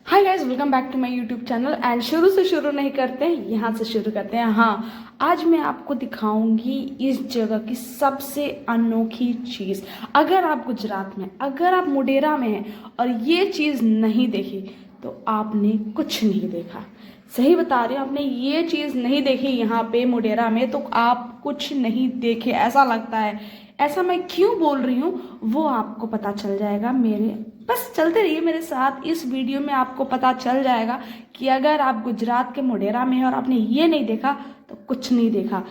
Hi guys, welcome back to my YouTube channel. And शुरू से शुरू नहीं करते हैं, यहाँ से शुरू करते हैं। हाँ, आज मैं आपको दिखाऊंगी इस जगह की सबसे अनोखी चीज़। अगर आप गुजरात में, अगर आप मुडेरा में हैं और ये चीज़ नहीं देखी तो आपने कुछ नहीं देखा। सही बता रही हूँ, आपने ये चीज़ नहीं देखी यहाँ पे मुडेरा में तो आप कुछ नहीं देखे ऐसा लगता है। ऐसा मैं क्यों बोल रही हूँ वो आपको पता चल जाएगा। बस चलते रहिए मेरे साथ, इस वीडियो में आपको पता चल जाएगा कि अगर आप गुजरात के मुडेरा में हैं और आपने ये नहीं देखा तो कुछ नहीं देखा।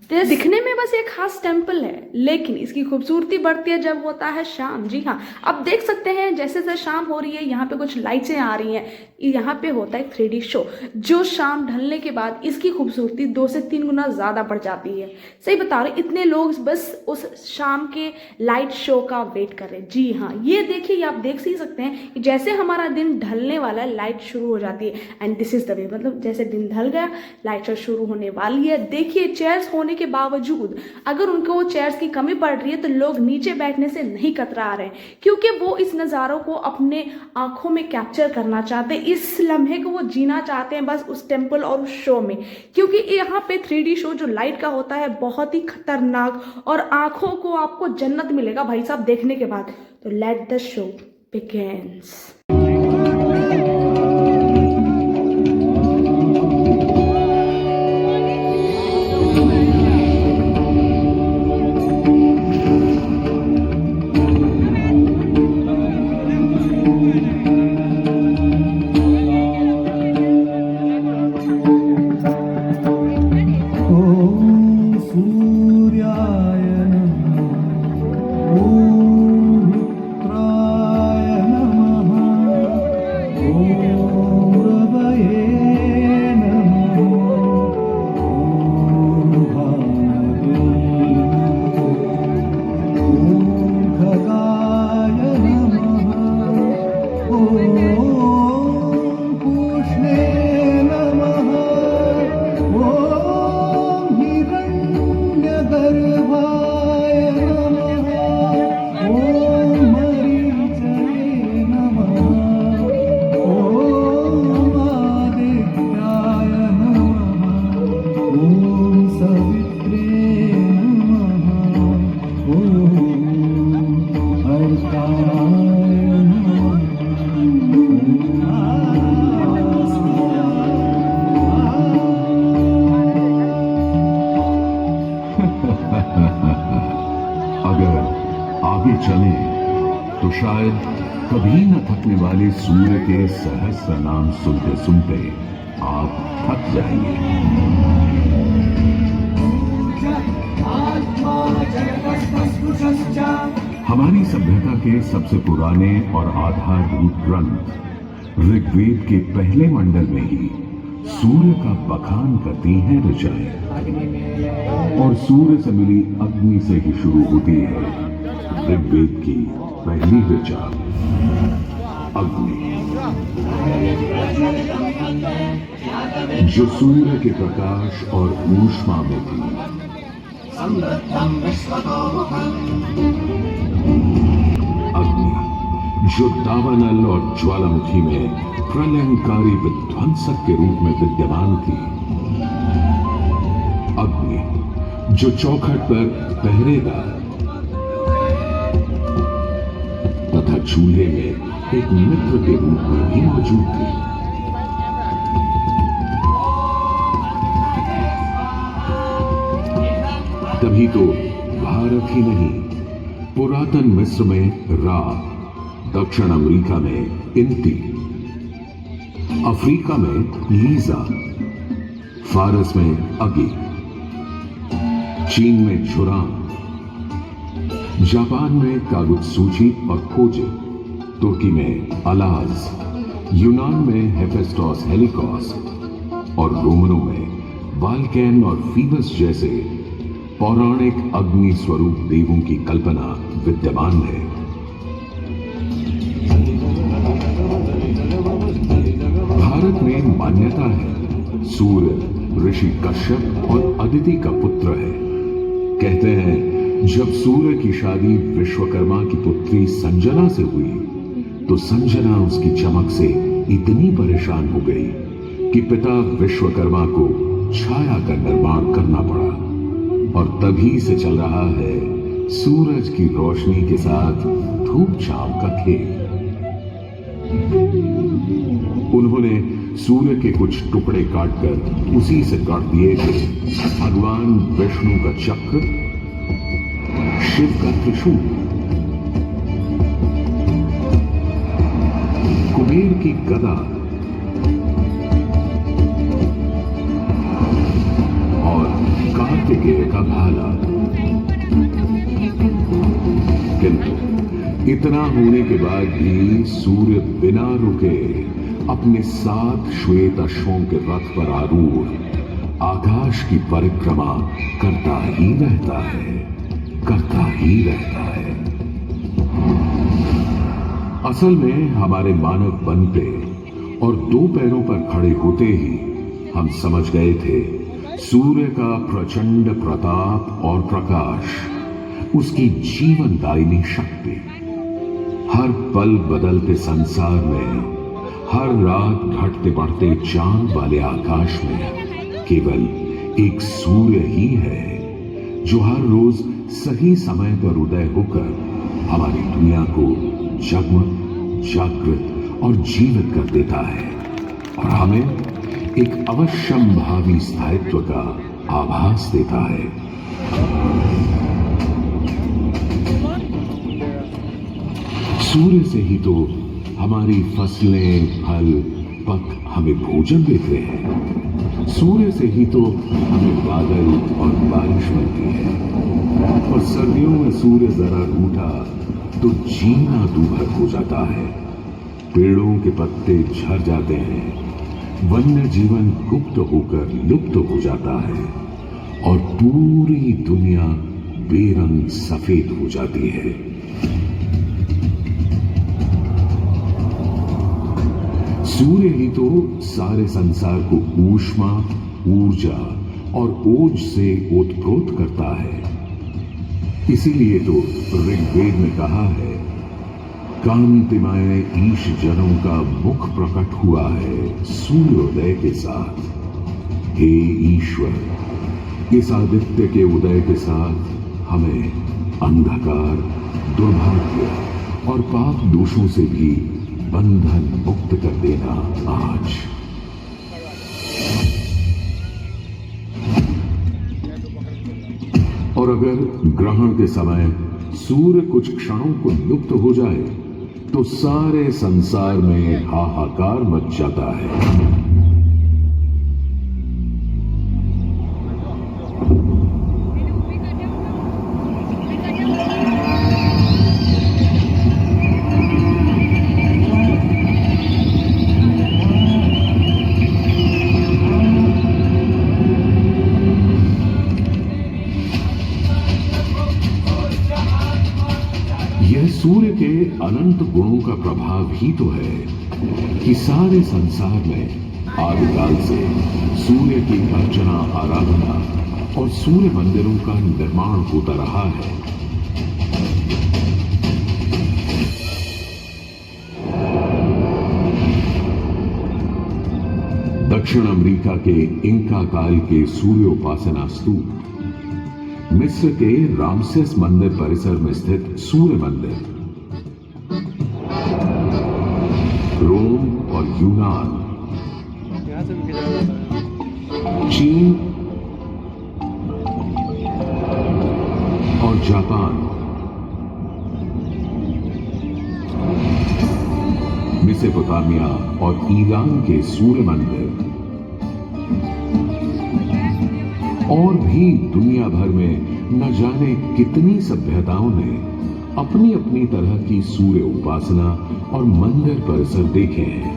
दिखने में बस एक खास टेम्पल है, लेकिन इसकी खूबसूरती बढ़ती है जब होता है शाम। जी हाँ, आप देख सकते हैं जैसे जैसे शाम हो रही है यहाँ पे कुछ लाइट्सें आ रही हैं। यहाँ पे होता है 3D शो, जो शाम ढलने के बाद इसकी खूबसूरती 2 से 3 गुना ज़्यादा बढ़ जाती है। सही बता रहे, इतने लोग बस उस शाम के लाइट शो का वेट कर रहे हैं। जी हाँ, ये देखिए, आप देख ही सकते हैं कि जैसे हमारा दिन ढलने वाला है लाइट शुरू हो जाती है। And this is the way, मतलब जैसे दिन ढल गया लाइट शो शुरू होने वाली है। देखिए, चेयर्स होने के बावजूद अगर उनको वो चेयर्स की कमी पड़ रही है तो लोग नीचे बैठने से नहीं कतरा रहे हैं, क्योंकि वो इस नज़ारों को अपने आंखों में कैप्चर करना चाहते हैं। इस लम्हे को वो जीना चाहते हैं बस उस टेम्पल और उस शो में, क्योंकि यहाँ पे 3D शो जो लाइट का होता है बहुत ही खतरनाक और आंखों को आपको जन्नत मिलेगा भाई साहब देखने के बाद। तो लेट द शो बिगिंस। अगर आगे चलें तो शायद कभी न थकने वाले सूर्य के सहस्र नाम सुनते सुनते आप थक जाएंगे। हमारी सभ्यता के सबसे पुराने और आधारभूत ग्रंथ ऋग्वेद के पहले मंडल में ही सूर्य का बखान करती हैं ऋचाएं, और सूर्य से मिली अग्नि से ही शुरू होती है ऋग्वेद की पहली ऋचा, अग्नि, जो सूर्य के प्रकाश और ऊष्मा में थी। अग्नि जो दावानल और ज्वालामुखी में प्रलयंकारी विध्वंसक के रूप में विद्यमान थी। अग्नि जो चौखट पर पहरेदार तथा चूल्हे में एक मित्र के रूप में भी मौजूद थी। तभी तो भारत ही नहीं, पुरातन मिस्र में रा, दक्षिण अमेरिका में इंती, अफ्रीका में लीजा, फारस में अगी, चीन में झुरान, जापान में कागुत्सूची और खोजे, तुर्की में अलाज, यूनान में हेफेस्टोस हेलिकोस और रोमनों में वाल्केन और फीबस जैसे पौराणिक अग्नि स्वरूप देवों की कल्पना विद्यमान है। भारत में मान्यता है सूर्य ऋषि कश्यप और अदिति का पुत्र है। कहते हैं जब सूर्य की शादी विश्वकर्मा की पुत्री संजना से हुई तो संजना उसकी चमक से इतनी परेशान हो गई कि पिता विश्वकर्मा को छाया का निर्माण करना पड़ा। और तभी से चल रहा है सूरज की रोशनी के साथ धूप छांव का खेल। उन्होंने सूर्य के कुछ टुकड़े काटकर उसी से काट दिए थे भगवान विष्णु का चक्र, शिव का त्रिशूल, कुबेर की गदा और कार्तिकेय का भाला। किंतु इतना होने के बाद भी सूर्य बिना रुके अपने 7 श्वेत अश्वों के रथ पर आरूढ़ आकाश की परिक्रमा करता ही रहता है, करता ही रहता है। असल में हमारे मानव बनते और 2 पैरों पर खड़े होते ही हम समझ गए थे सूर्य का प्रचंड प्रताप और प्रकाश, उसकी जीवनदायिनी शक्ति। हर पल बदलते संसार में, हर रात घटते बढ़ते चांद वाले आकाश में केवल एक सूर्य ही है जो हर रोज सही समय पर उदय होकर हमारी दुनिया को जगमग, जागृत और जीवित कर देता है और हमें एक अवश्यंभावी स्थायित्व का आभास देता है। सूर्य से ही तो हमारी फसलें, फल, पक हमें भोजन देते हैं। सूर्य से ही तो हमें बादल और बारिश मिलती है। और सर्दियों में सूर्य जरा रूठा तो जीना दूभर हो जाता है। पेड़ों के पत्ते झड़ जाते हैं, वन्य जीवन गुप्त होकर लुप्त हो जाता है और पूरी दुनिया बेरंग सफेद हो जाती है। सूर्य ही तो सारे संसार को ऊष्मा, ऊर्जा और ओज से ओतप्रोत करता है। इसीलिए तो ऋग्वेद में कहा है, कांतिमय ईश जनों का मुख प्रकट हुआ है सूर्योदय के साथ। हे ईश्वर, इस आदित्य के उदय के साथ हमें अंधकार, दुर्भाग्य और पाप दोषों से भी बंधन मुक्त कर देना आज। और अगर ग्रहण के समय सूर्य कुछ क्षणों को लुप्त हो जाए तो सारे संसार में हाहाकार मच जाता है। यह सूर्य के अनंत गुणों का प्रभाव ही तो है कि सारे संसार में आदिकाल से सूर्य की अर्चना, आराधना और सूर्य मंदिरों का निर्माण होता रहा है। दक्षिण अमेरिका के इंका काल के सूर्योपासना स्तूप, मिस्र के रामसेस मंदिर परिसर में स्थित सूर्य मंदिर, रोम और यूनान, चीन और जापान, मेसोपोटामिया और ईरान के सूर्य मंदिर और भी दुनिया भर में न जाने कितनी सभ्यताओं ने अपनी अपनी तरह की सूर्य उपासना और मंदिर परिसर देखे हैं।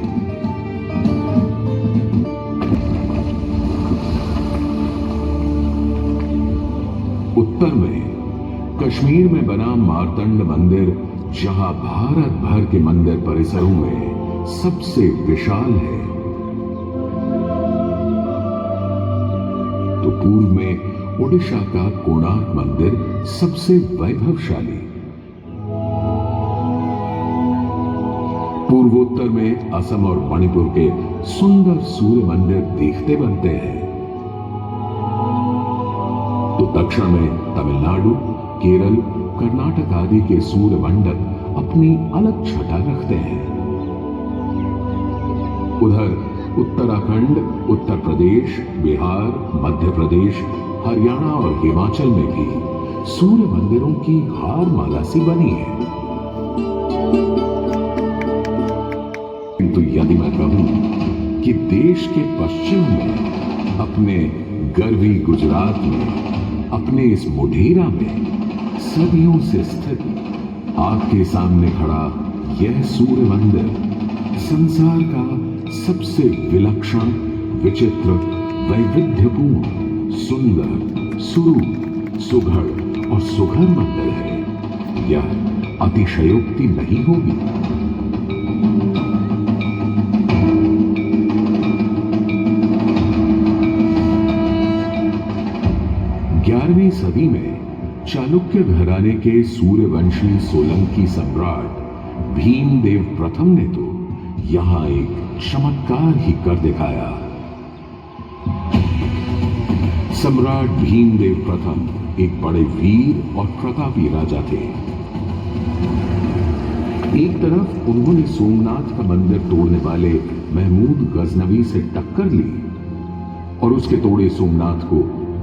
उत्तर में कश्मीर में बना मार्तंड मंदिर, जहां भारत भर के मंदिर परिसरों में सबसे विशाल है, तो पूर्व में ओडिशा का कोणार्क मंदिर सबसे वैभवशाली। पूर्वोत्तर में असम और मणिपुर के सुंदर सूर्य मंदिर देखते बनते हैं, तो दक्षिण में तमिलनाडु, केरल, कर्नाटक आदि के सूर्य मंडप अपनी अलग छटा रखते हैं। उधर उत्तराखंड, उत्तर प्रदेश, बिहार, मध्य प्रदेश, हरियाणा और हिमाचल में भी सूर्य मंदिरों की हार माला सी बनी है। किंतु यदि मैं कहूं कि देश के पश्चिम में, अपने गर्वी गुजरात में, अपने इस मोढेरा में सदियों से स्थित आपके सामने खड़ा यह सूर्य मंदिर संसार का सबसे विलक्षण, विचित्र, वैविध्यपूर्ण, सुंदर, सुरूप, सुघड़ और सुघर मंदिर है, यह अतिशयोक्ति नहीं होगी। ग्यारहवीं सदी में चालुक्य घराने के सूर्यवंशी सोलंकी सम्राट भीमदेव प्रथम ने तो यहां एक चमत्कार ही कर दिखाया। सम्राट भीमदेव प्रथम एक बड़े वीर और प्रतापी राजा थे। एक तरफ उन्होंने सोमनाथ का मंदिर तोड़ने वाले महमूद गजनवी से टक्कर ली और उसके तोड़े सोमनाथ को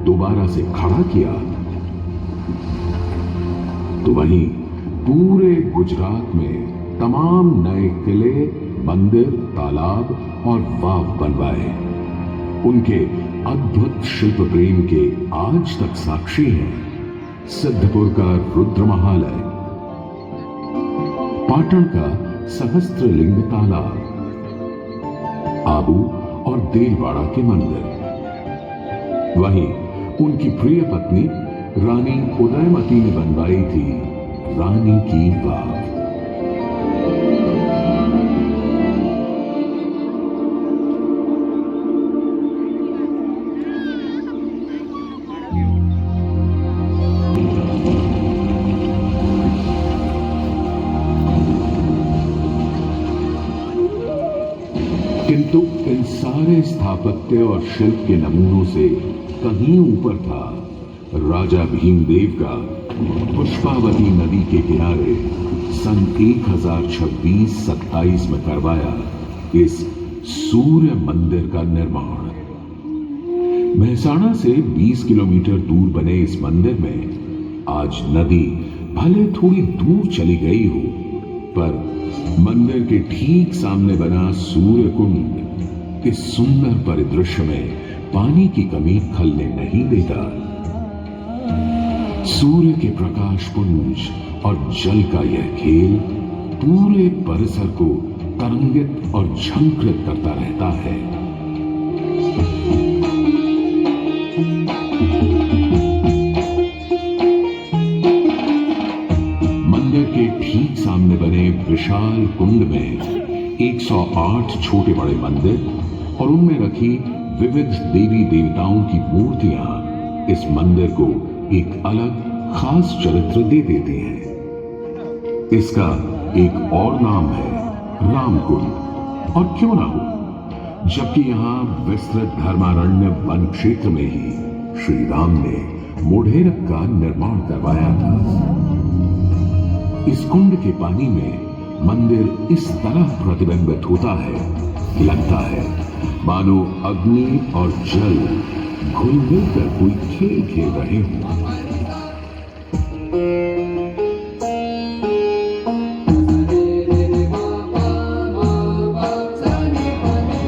दोबारा से खड़ा किया, तो वहीं पूरे गुजरात में तमाम नए किले, मंदिर, तालाब और वाव बनवाए। उनके अद्भुत शिल्प प्रेम के आज तक साक्षी हैं सिद्धपुर का रुद्रमहालय, पाटन का सहस्त्रलिंग तालाब, आबू और देलवाड़ा के मंदिर। वहीं उनकी प्रिय पत्नी रानी उदयमती ने बनवाई थी रानी की वाव। किंतु इन सारे स्थापत्य और शिल्प के नमूनों से कहीं ऊपर था राजा भीमदेव का पुष्पावती नदी के किनारे सन 1026-27 में करवाया इस सूर्य मंदिर का निर्माण। मेहसाणा से 20 किलोमीटर दूर बने इस मंदिर में आज नदी भले थोड़ी दूर चली गई हो, पर मंदिर के ठीक सामने बना सूर्य कुंड इस सुंदर परिदृश्य में पानी की कमी खलने नहीं देता। सूर्य के प्रकाश पुंज और जल का यह खेल पूरे परिसर को तरंगित और झंकृत करता रहता है। मंदिर के ठीक सामने बने विशाल कुंड में 108 छोटे बड़े मंदिर और उनमें रखी विविध देवी देवताओं की मूर्तियां इस मंदिर को एक अलग खास चरित्र दे देती हैं। इसका एक और नाम है रामकुंड, और क्यों ना हो, जबकि यहां विस्तृत धर्मारण्य वन क्षेत्र में ही श्री राम ने मोढेरक का निर्माण करवाया था। इस कुंड के पानी में मंदिर इस तरह प्रतिबिंबित होता है, लगता है मानो अग्नि और जल घुल मिलकर कोई खेल खेल रहे हों।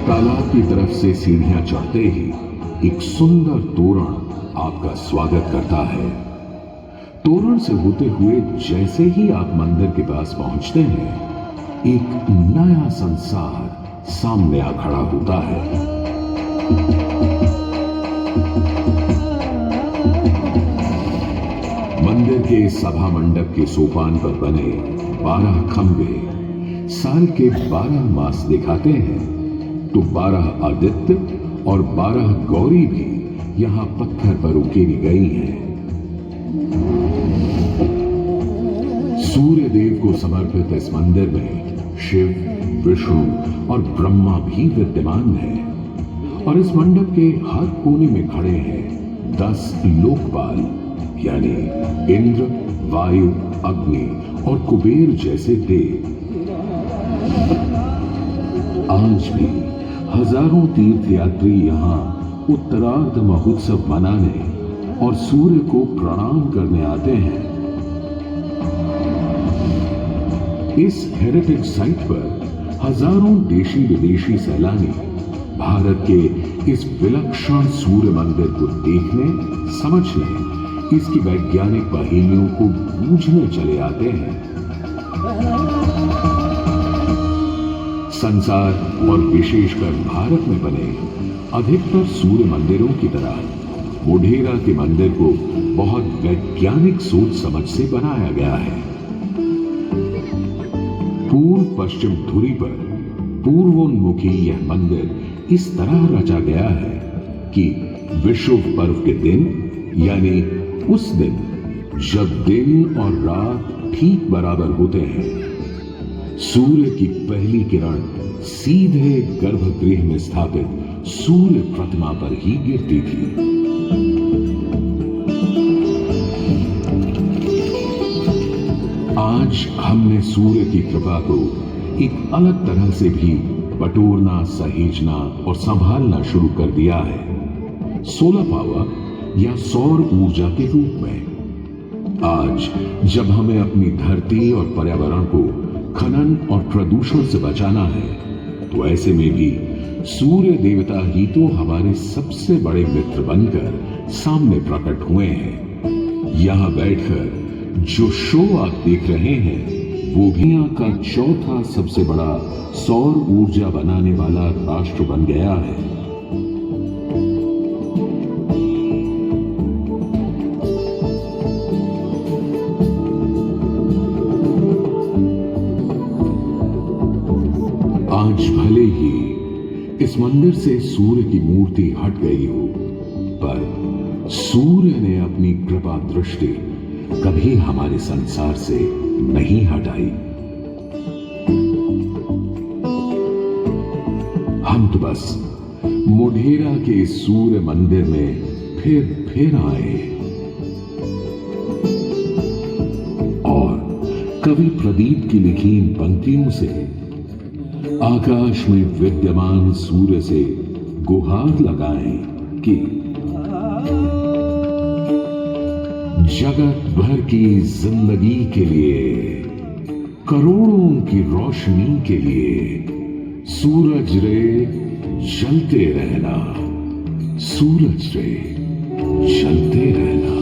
तालाब की तरफ से सीढ़ियां चढ़ते ही एक सुंदर तोरण आपका स्वागत करता है। तोरण से होते हुए जैसे ही आप मंदिर के पास पहुंचते हैं, एक नया संसार सामने आ खड़ा होता है। मंदिर के सभा मंडप के सोपान पर बने 12 खंबे साल के 12 मास दिखाते हैं, तो 12 आदित्य और 12 गौरी भी यहां पत्थर पर उकेरी गई हैं। सूर्य देव को समर्पित इस मंदिर में शिव, विष्णु और ब्रह्मा भी विद्यमान है और इस मंडप के हर कोने में खड़े हैं 10 लोकपाल यानी इंद्र, वायु, अग्नि और कुबेर जैसे देव। आज भी हजारों तीर्थयात्री यहाँ उत्तरार्ध महोत्सव मनाने और सूर्य को प्रणाम करने आते हैं। इस हेरिटेज साइट पर हजारों देशी विदेशी सैलानी भारत के इस विलक्षण सूर्य मंदिर को देखने, समझने, इसकी वैज्ञानिक पहेलियों को बूझने चले आते हैं। संसार और विशेषकर भारत में बने अधिकतर सूर्य मंदिरों की तरह मोढेरा के मंदिर को बहुत वैज्ञानिक सोच समझ से बनाया गया है। पूर्व पश्चिम धुरी पर पूर्वोन्मुखी यह मंदिर इस तरह रचा गया है कि विषुव पर्व के दिन यानी उस दिन जब दिन और रात ठीक बराबर होते हैं, सूर्य की पहली किरण सीधे गर्भगृह में स्थापित सूर्य प्रतिमा पर ही गिरती थी। आज हमने सूर्य की कृपा को एक अलग तरह से भी बटोरना, सहेजना और संभालना शुरू कर दिया है, सोलर पावर या सौर ऊर्जा के रूप में। आज जब हमें अपनी धरती और पर्यावरण को खनन और प्रदूषण से बचाना है, तो ऐसे में भी सूर्य देवता ही तो हमारे सबसे बड़े मित्र बनकर सामने प्रकट हुए हैं। यहां बैठकर जो शो आप देख रहे हैं, वो भी यहाँ का चौथा सबसे बड़ा सौर ऊर्जा बनाने वाला राष्ट्र बन गया है। आज भले ही इस मंदिर से सूर्य की मूर्ति हट गई हो, पर सूर्य ने अपनी कृपा दृष्टि कभी हमारे संसार से नहीं हटाई। हम तो बस मोढेरा के सूर्य मंदिर में फिर आए और कवि प्रदीप की लिखी इन पंक्तियों से आकाश में विद्यमान सूर्य से गुहार लगाएं कि जगत भर की जिंदगी के लिए, करोड़ों की रोशनी के लिए सूरज रे जलते रहना, सूरज रे जलते रहना।